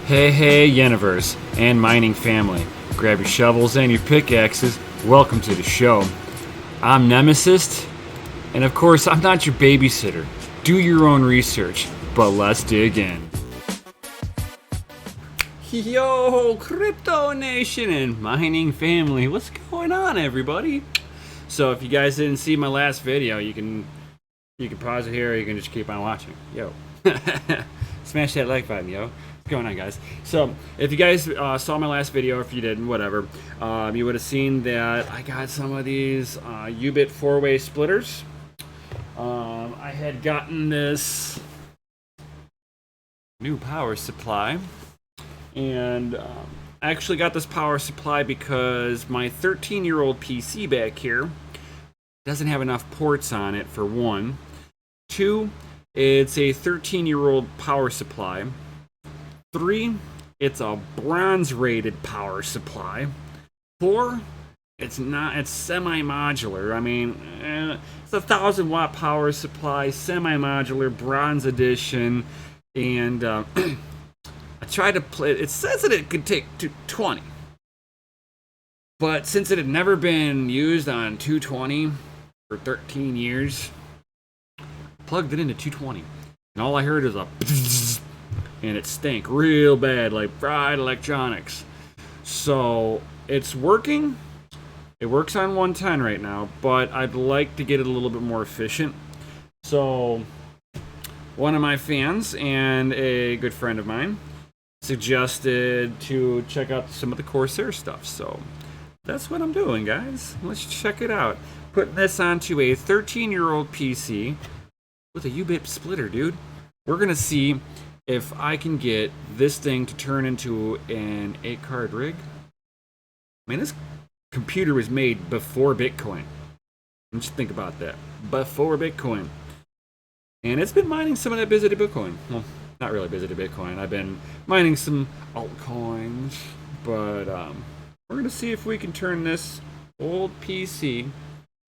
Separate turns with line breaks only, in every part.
Hey, universe and mining family. Grab your shovels and your pickaxes. Welcome to the show. I'm Nemesis, and of course, I'm not your babysitter. Do your own research, but let's dig in. Yo, Crypto Nation and mining family, what's going on, everybody? So, if you guys didn't see my last video, you can pause it here, or you can just keep on watching. Yo, smash that like button, yo. What's going on, guys? So, if you guys saw my last video, if you didn't, whatever, you would have seen that I got some of these YOOOO 4-way splitters. I had gotten this new power supply, and I actually got this power supply because my 13-year-old PC back here doesn't have enough ports on it, for one. Two, it's a 13-year-old power supply. 3, it's a bronze rated power supply. 4, it's semi-modular. I mean, it's a 1,000-watt power supply, semi-modular, bronze edition, and I tried to play. It says that it could take 220, but since it had never been used on 220 for 13 years, plugged it into 220, and all I heard was a and it stank real bad, like fried electronics. So it's working. It works on 110 right now, but I'd like to get it a little bit more efficient. So one of my fans and a good friend of mine suggested to check out some of the Corsair stuff. So that's what I'm doing, guys. Let's check it out. Putting this onto a 13-year-old PC with a YOOOO splitter, dude. We're gonna see if I can get this thing to turn into an 8-card rig. I mean, this computer was made before Bitcoin. Just think about that. Before Bitcoin. And it's been mining some of that Busy Bitcoin. Well, not really Busy Bitcoin. I've been mining some altcoins. But we're going to see if we can turn this old PC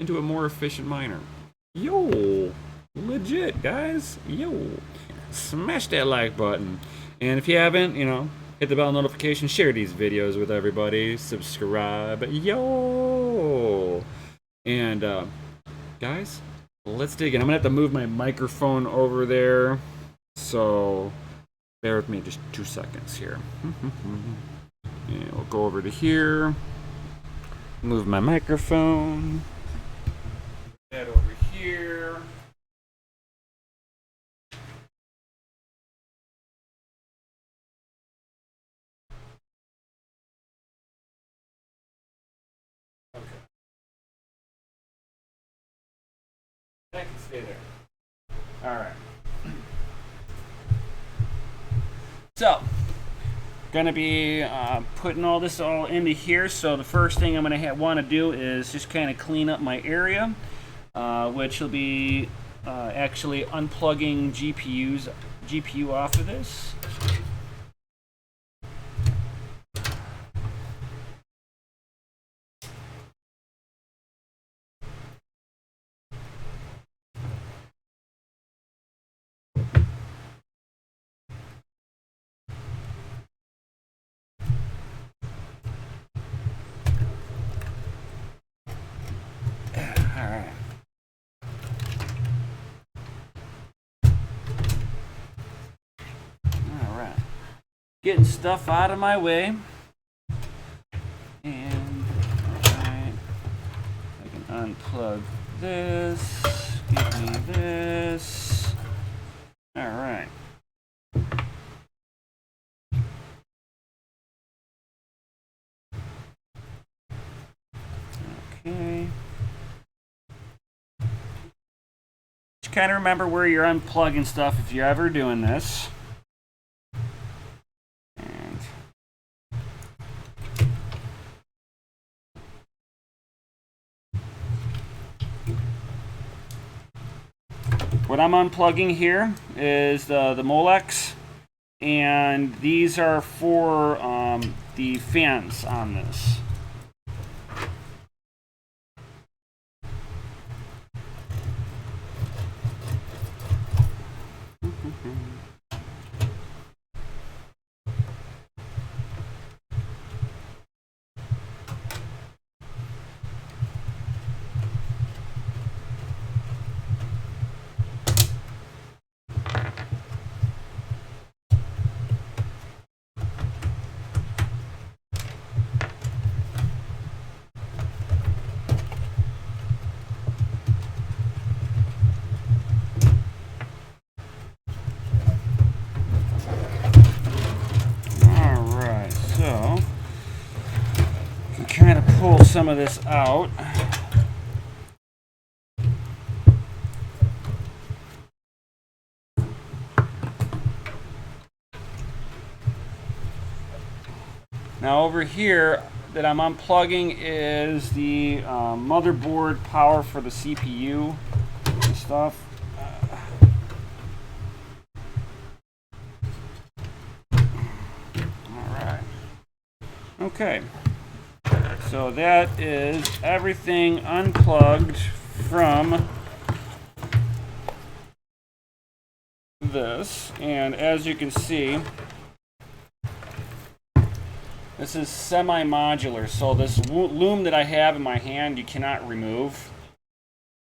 into a more efficient miner. Yo! Legit, guys. Yo! Smash that like button, and if you haven't, hit the bell notification, share these videos with everybody, subscribe, yo. And guys, let's dig in. I'm gonna have to move my microphone over there, so bear with me just 2 seconds here. And we'll go over to here, move my microphone, head over here. I can stay there. Alright. So, gonna be putting all this into here. So the first thing I'm gonna want to do is just kind of clean up my area, which will be actually unplugging GPU off of this. Getting stuff out of my way, and I can unplug this, give me this. All right. Okay. Just kind of remember where you're unplugging stuff if you're ever doing this. What I'm unplugging here is the Molex, and these are for the fans on this. some of this out. Now over here that I'm unplugging is the motherboard power for the CPU and stuff. Alright. Okay. So that is everything unplugged from this. And as you can see, this is semi-modular, so this loom that I have in my hand you cannot remove.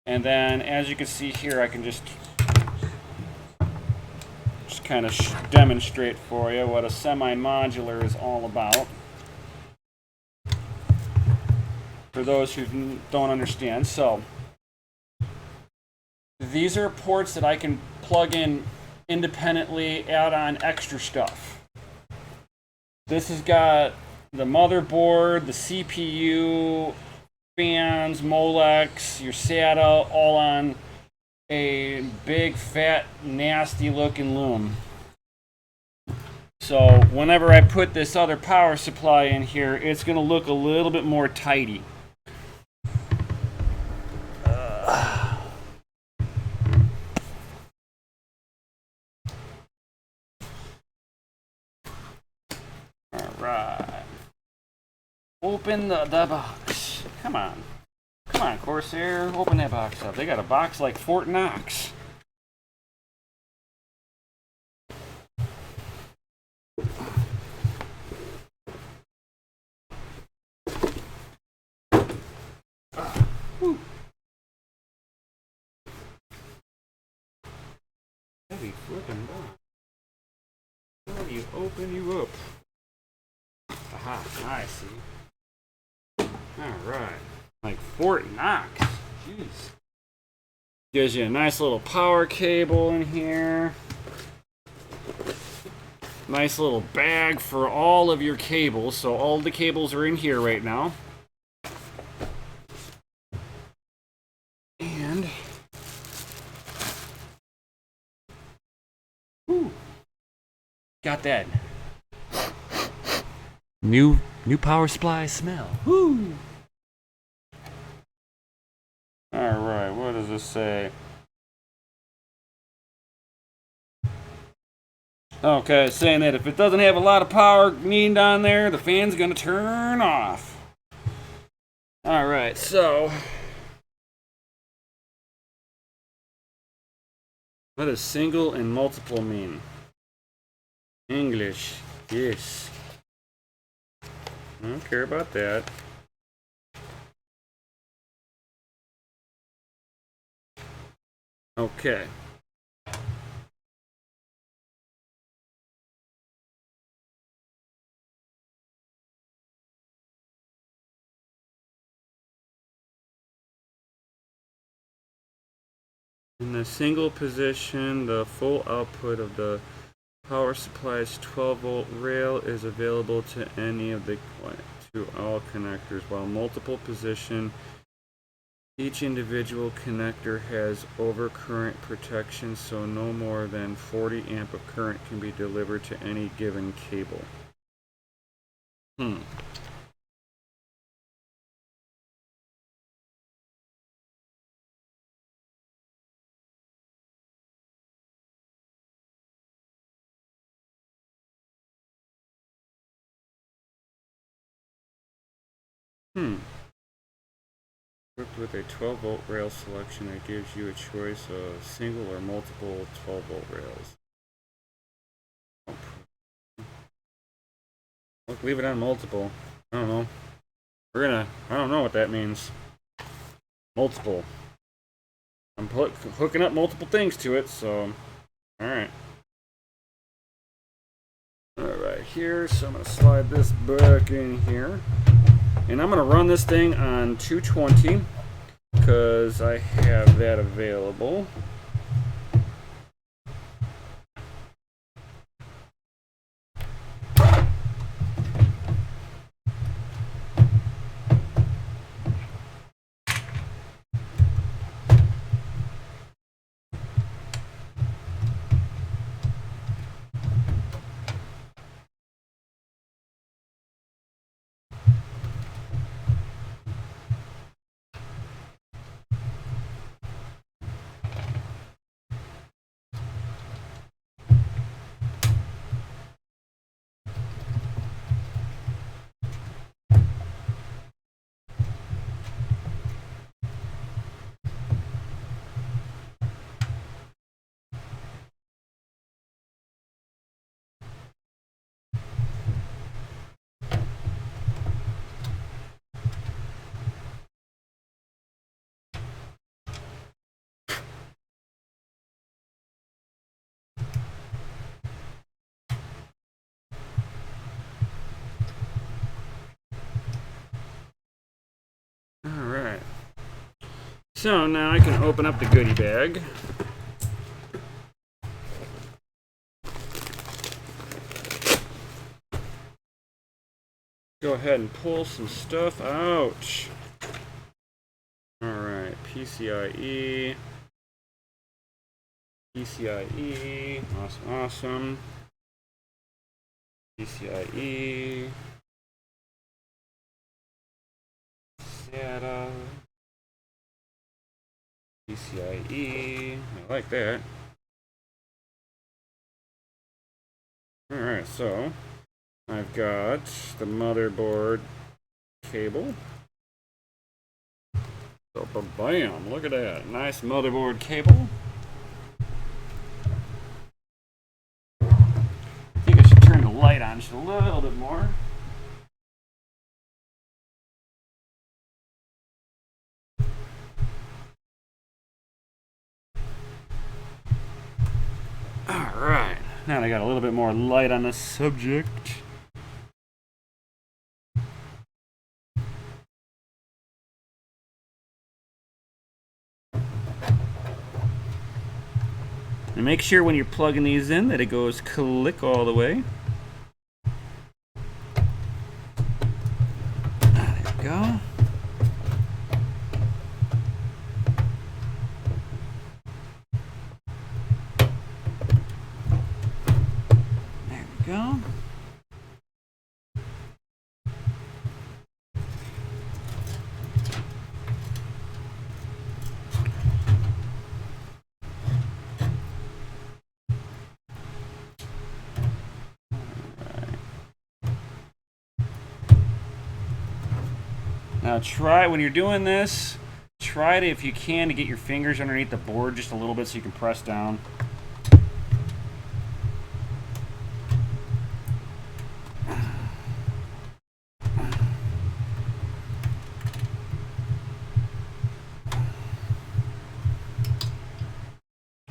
And then as you can see here, I can just kind of demonstrate for you what a semi-modular is all about. For those who don't understand. So these are ports that I can plug in independently, add on extra stuff. This has got the motherboard, the CPU, fans, Molex, your SATA, all on a big, fat, nasty looking loom. So whenever I put this other power supply in here, it's going to look a little bit more tidy. Alright. Open the box. Come on. Come on, Corsair. Open that box up. They got a box like Fort Knox. Whew. Heavy flipping box. How do you open you up? Aha, I see. Alright. Like Fort Knox. Jeez. Gives you a nice little power cable in here. Nice little bag for all of your cables. So all the cables are in here right now. And whew, got that new power supply smell. Woo! Alright, what does this say? Okay, it's saying that if it doesn't have a lot of power needed on there, the fan's gonna turn off. Alright, so what does single and multiple mean? English, yes. I don't care about that. Okay. In the single position, the full output of the power supply's 12-volt rail is available to any of the all connectors, while multiple position, each individual connector has overcurrent protection, so no more than 40 amp of current can be delivered to any given cable. Equipped with a 12-volt rail selection that gives you a choice of single or multiple 12-volt rails. Look, leave it on multiple. I don't know. I don't know what that means. Multiple. I'm hooking up multiple things to it, so alright. Alright, here, so I'm going to slide this back in here. And I'm going to run this thing on 220 because I have that available. So now I can open up the goodie bag. Go ahead and pull some stuff out. Alright, PCIe. PCIe. Awesome, awesome. PCIe. SATA. PCIe. I like that. Alright, so I've got the motherboard cable. So, bam! Look at that. Nice motherboard cable. I think I should turn the light on just a little bit more. Alright. Now that I got a little bit more light on the subject. And make sure when you're plugging these in that it goes click all the way. There we go. There we go. Now try, when you're doing this, try to, if you can, to get your fingers underneath the board just a little bit so you can press down.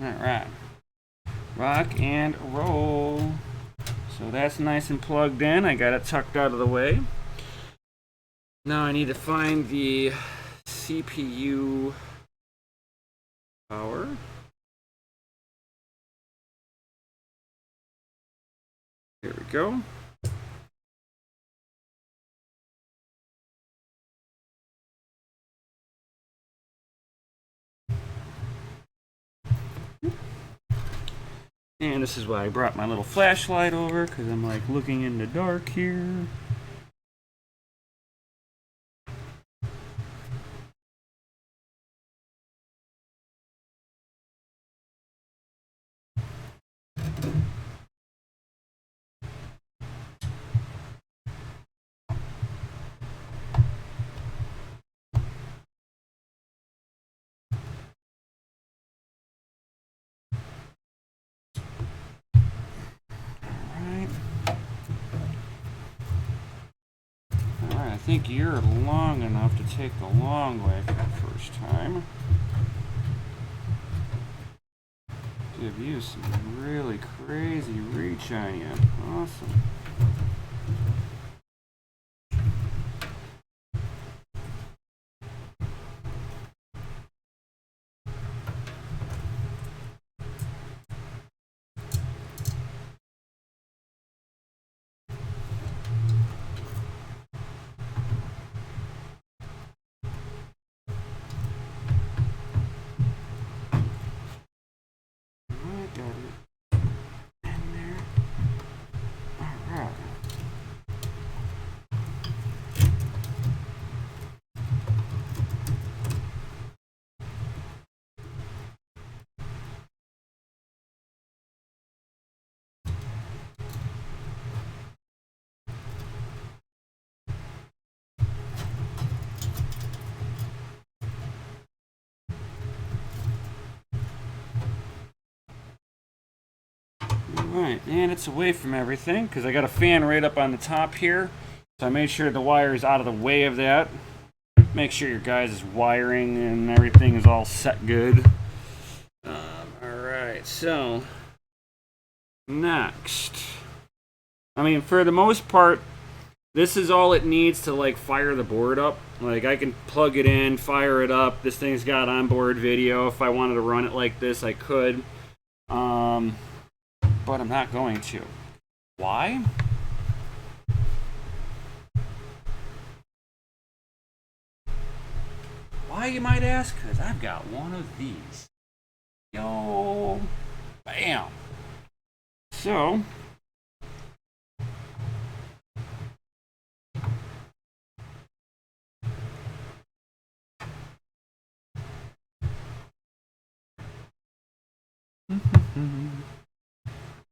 Alright. Rock and roll. So that's nice and plugged in. I got it tucked out of the way. Now I need to find the CPU power. Here we go. And this is why I brought my little flashlight over, because I'm like looking in the dark here. I think you're long enough to take the long way for the first time. Give you some really crazy reach on you. Awesome. Alright, and it's away from everything because I got a fan right up on the top here. So I made sure the wire is out of the way of that. Make sure your guys' wiring and everything is all set good. Alright, so next. I mean, for the most part, This is all it needs to like fire the board up. Like I can plug it in, fire it up. This thing's got onboard video. If I wanted to run it like this, I could. But I'm not going to. Why? Why, you might ask? Because I've got one of these. Yo, bam. So,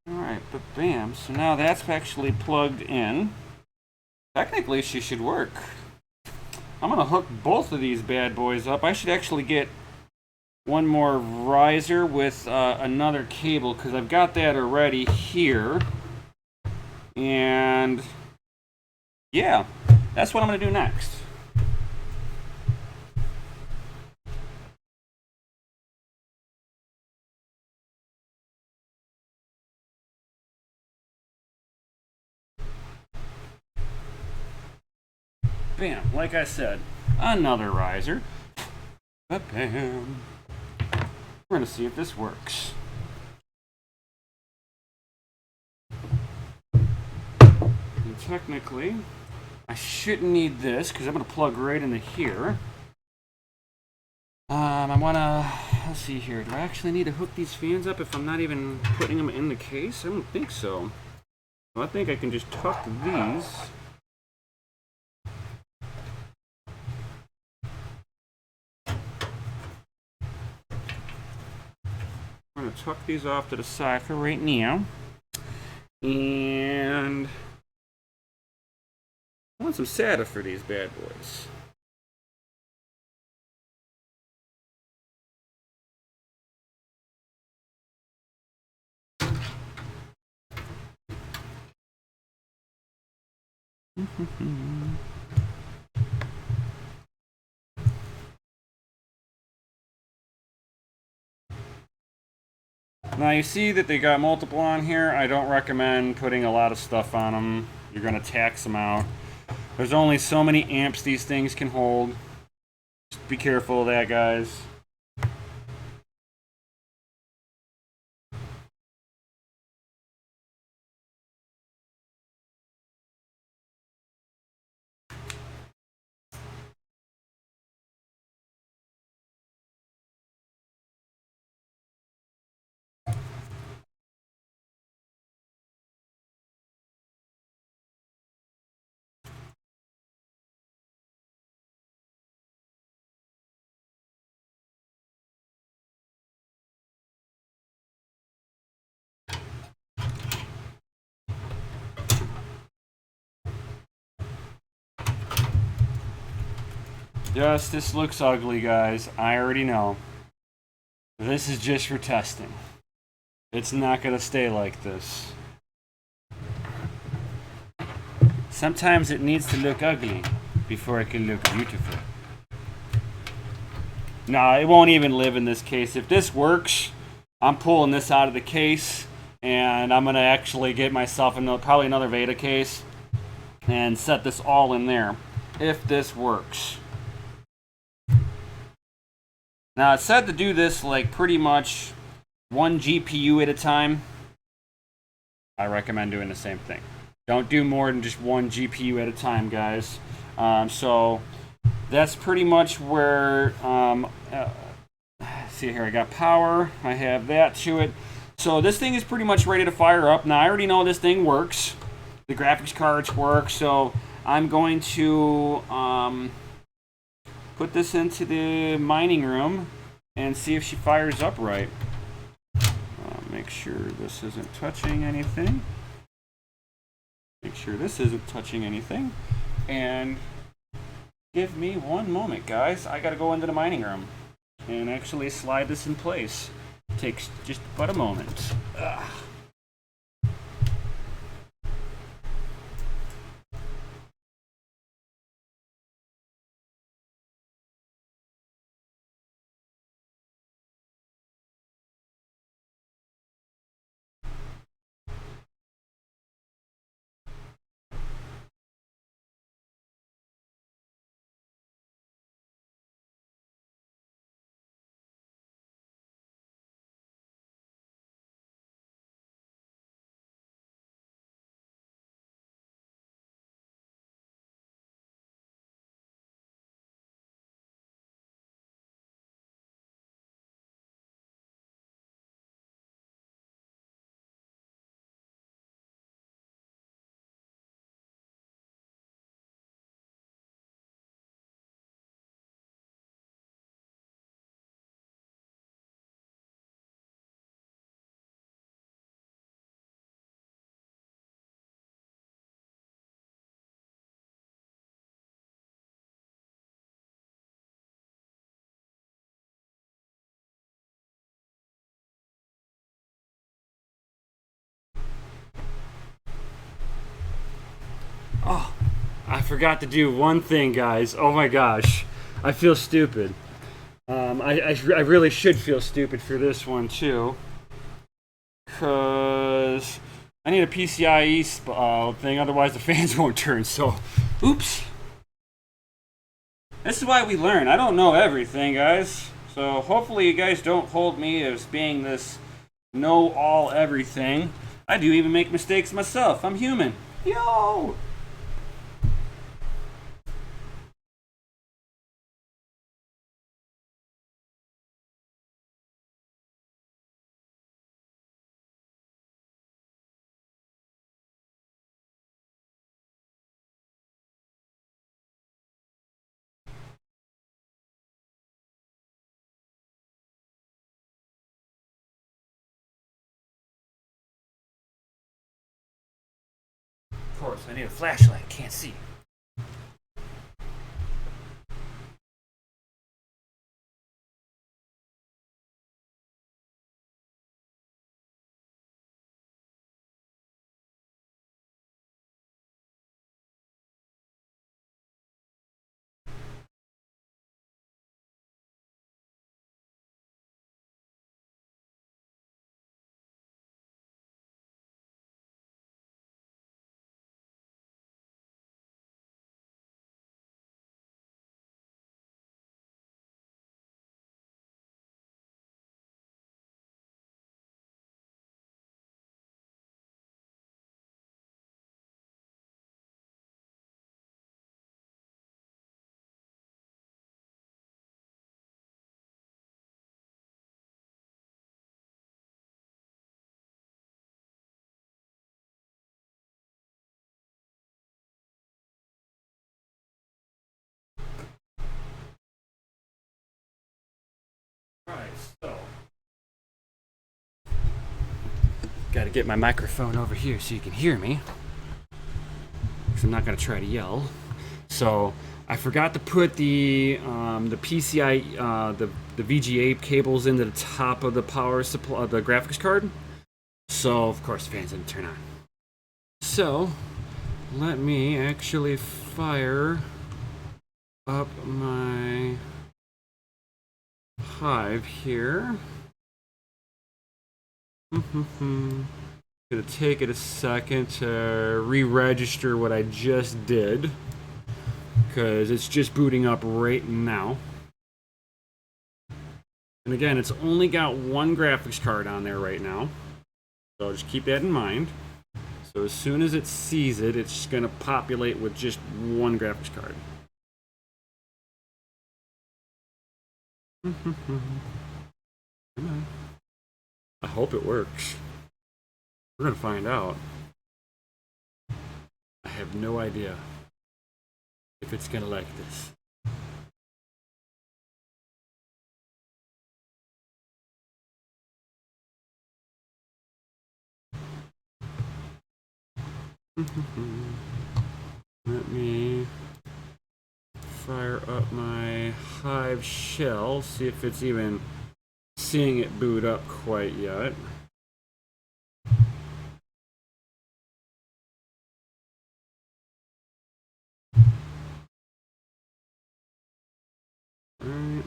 alright, but bam. So now that's actually plugged in. Technically, she should work. I'm going to hook both of these bad boys up. I should actually get one more riser with another cable because I've got that already here. And yeah, that's what I'm going to do next. Bam, like I said, another riser. Bam. We're going to see if this works. And technically, I shouldn't need this because I'm going to plug right into here. I want to, let's see here. Do I actually need to hook these fans up if I'm not even putting them in the case? I don't think so. I think I can just tuck these. I'm going to tuck these off to the side for right now. And I want some SATA for these bad boys. Now you see that they got multiple on here. I don't recommend putting a lot of stuff on them. You're going to tax them out. There's only so many amps these things can hold. Just be careful of that, guys. Yes, this looks ugly, guys. I already know. This is just for testing. It's not going to stay like this. Sometimes it needs to look ugly before it can look beautiful. No, it won't even live in this case. If this works, I'm pulling this out of the case, and I'm going to actually get myself probably another Veda case and set this all in there, if this works. Now, it said to do this like pretty much one GPU at a time. I recommend doing the same thing. Don't do more than just one GPU at a time, guys. So that's pretty much where, see here, I got power. I have that to it. So this thing is pretty much ready to fire up. Now, I already know this thing works. The graphics cards work. So I'm going to put this into the mining room and see if she fires up right. Make sure this isn't touching anything. Make sure this isn't touching anything. And give me one moment, guys. I gotta go into the mining room and actually slide this in place. Takes just but a moment. Ugh.
I forgot to do one thing, guys. Oh my gosh. I feel stupid. I really should feel stupid for this one, too. Because I need a PCIe thing, otherwise the fans won't turn, so... Oops. This is why we learn. I don't know everything, guys. So hopefully you guys don't hold me as being this know-all everything. I do even make mistakes myself. I'm human. Yo! Of course, I need a flashlight. Can't see. Alright, so... Gotta get my microphone over here so you can hear me. Because I'm not gonna try to yell. So, I forgot to put the PCI, the VGA cables into the top of the power supply, the graphics card. So, of course, the fans didn't turn on. So, let me actually fire up my Hive here. Gonna take it a second to re-register what I just did, because it's just booting up right now. And again, it's only got one graphics card on there right now, so just keep that in mind. So as soon as it sees it, it's just gonna populate with just one graphics card. I hope it works. We're gonna find out. I have no idea if it's gonna like this. Let me fire up my Hive shell, see if it's even seeing it boot up quite yet. Alright.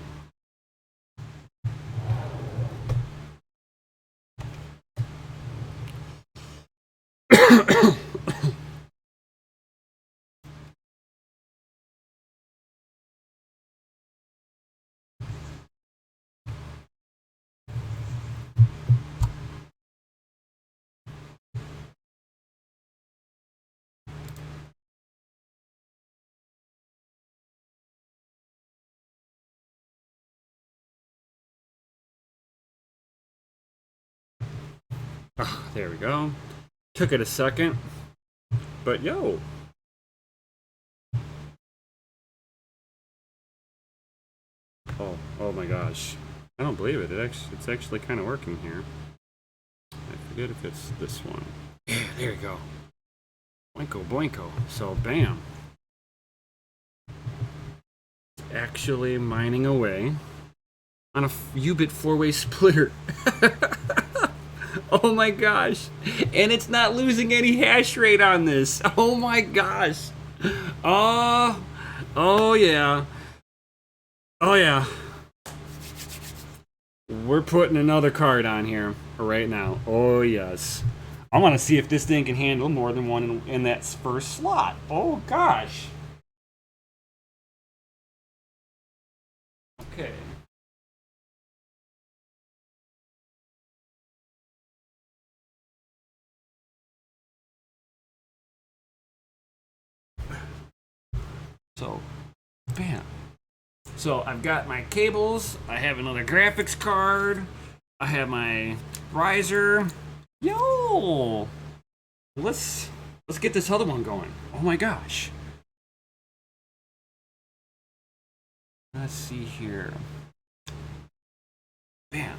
Oh, there we go. Took it a second, but yo. Oh my gosh. I don't believe it. It's actually kind of working here. I forget if it's this one. Yeah, there you go. Boinko, boinko. So, bam. It's actually mining away on a U-bit 4-way splitter. Oh my gosh. And it's not losing any hash rate on this. Oh my gosh. Oh, oh yeah. Oh yeah. We're putting another card on here right now. Oh yes. I want to see if this thing can handle more than one in that first slot. Oh gosh. Okay. So, bam. So I've got my cables. I have another graphics card. I have my riser. Yo, let's get this other one going. Oh my gosh. Let's see here. Bam.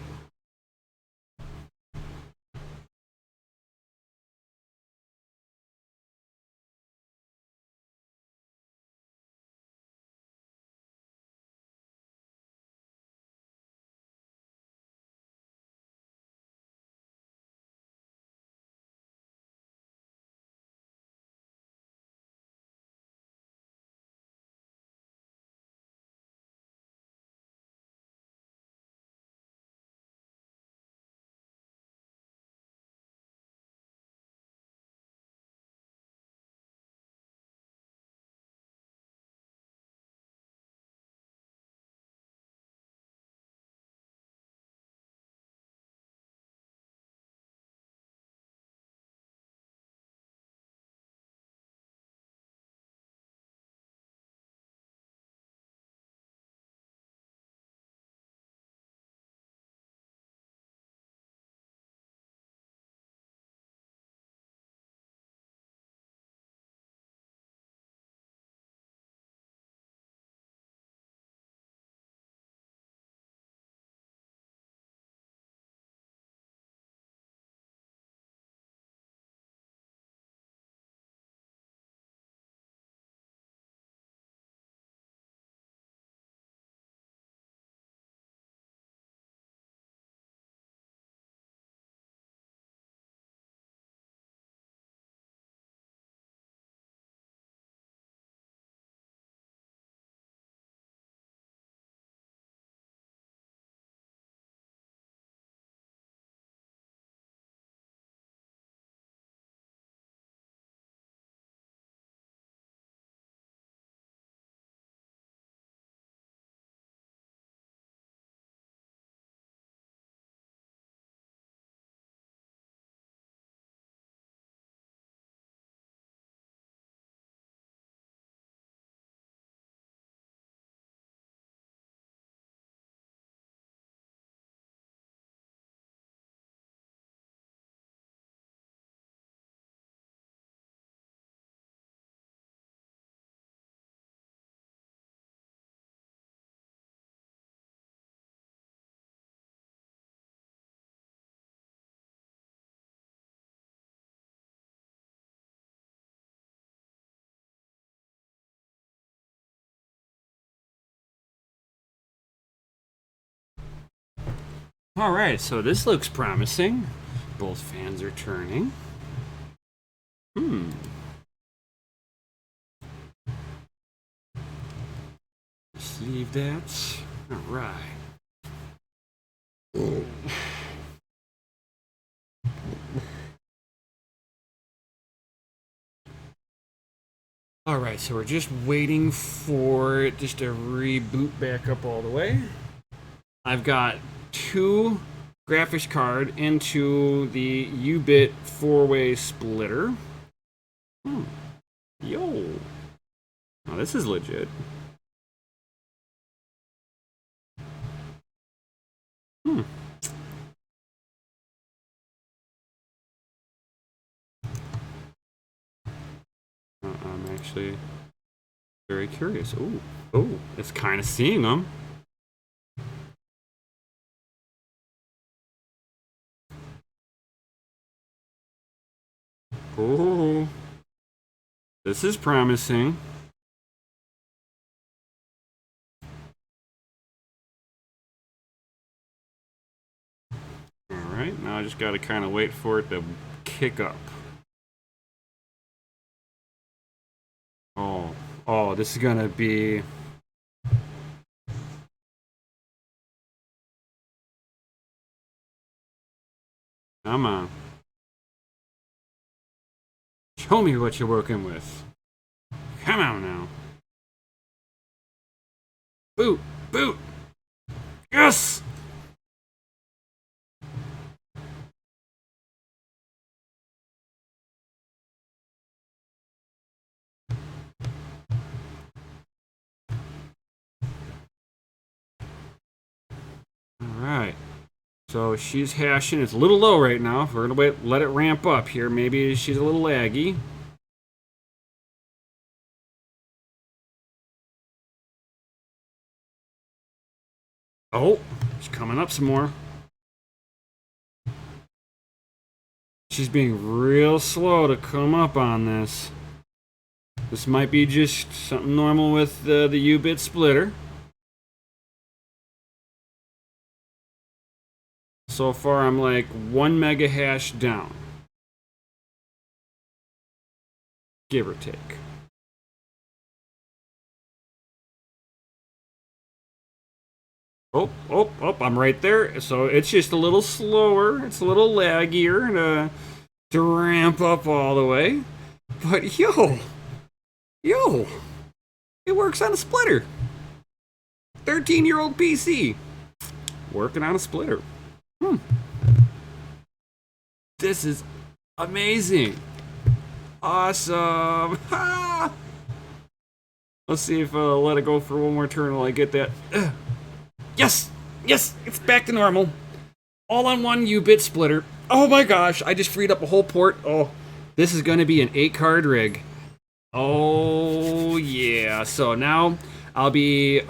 All right, so this looks promising. Both fans are turning. Hmm. Just leave that. All right. All right, so we're just waiting for it just to reboot back up all the way. I've got two graphics card into the U-bit four-way splitter. Hmm. Yo. Oh, this is legit. Hmm. I'm actually very curious. Ooh. Oh, it's kind of seeing them. Oh, this is promising. All right, now I just got to kind of wait for it to kick up. Oh, this is gonna be. Come on. Show me what you're working with. Come on now. Boot! Boot! Yes! Alright. So she's hashing. It's a little low right now. We're gonna let it ramp up here. Maybe she's a little laggy. Oh, she's coming up some more. She's being real slow to come up on this. This might be just something normal with the U-bit splitter. So far, I'm like 1 mega hash down. Give or take. Oh, I'm right there. So it's just a little slower. It's a little laggier to ramp up all the way. But yo, it works on a splitter. 13-year-old PC working on a splitter. This is amazing. Awesome. Let's see if I'll let it go for one more turn while I get that. Yes! Yes! It's back to normal. All on one U-bit splitter. Oh my gosh, I just freed up a whole port. Oh, this is going to be an 8-card rig. Oh yeah. So now I'll be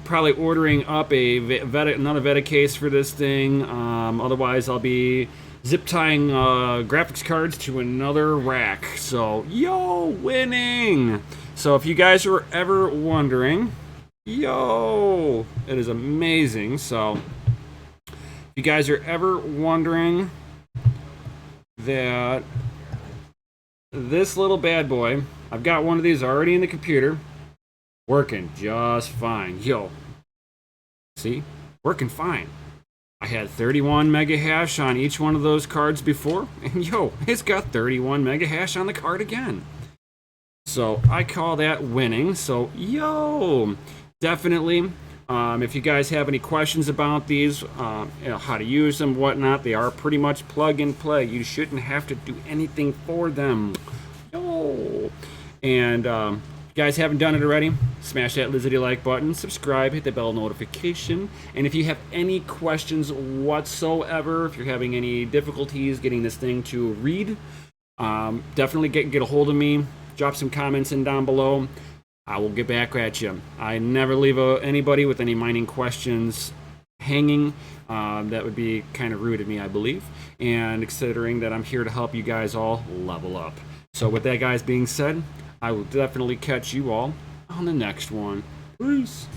probably ordering up another Veta case for this thing. Otherwise, I'll be zip tying graphics cards to another rack. So, yo, winning! So if you guys are ever wondering, yo, it is amazing. So if you guys are ever wondering that this little bad boy, I've got one of these already in the computer, working just fine. Yo, see, working fine. I had 31 mega hash on each one of those cards before, and yo, it's got 31 mega hash on the card again. So I call that winning. So yo, definitely. If you guys have any questions about these, how to use them, whatnot, they are pretty much plug and play. You shouldn't have to do anything for them. Yo, and if you guys haven't done it already, smash that lizardy like button, subscribe, hit the bell notification, and if you have any questions whatsoever, if you're having any difficulties getting this thing to read, definitely get a hold of me. Drop some comments in down below. I will get back at you. I never leave anybody with any mining questions hanging. That would be kind of rude of me, I believe. And considering that I'm here to help you guys all level up. So with that guys being said, I will definitely catch you all on the next one. Peace.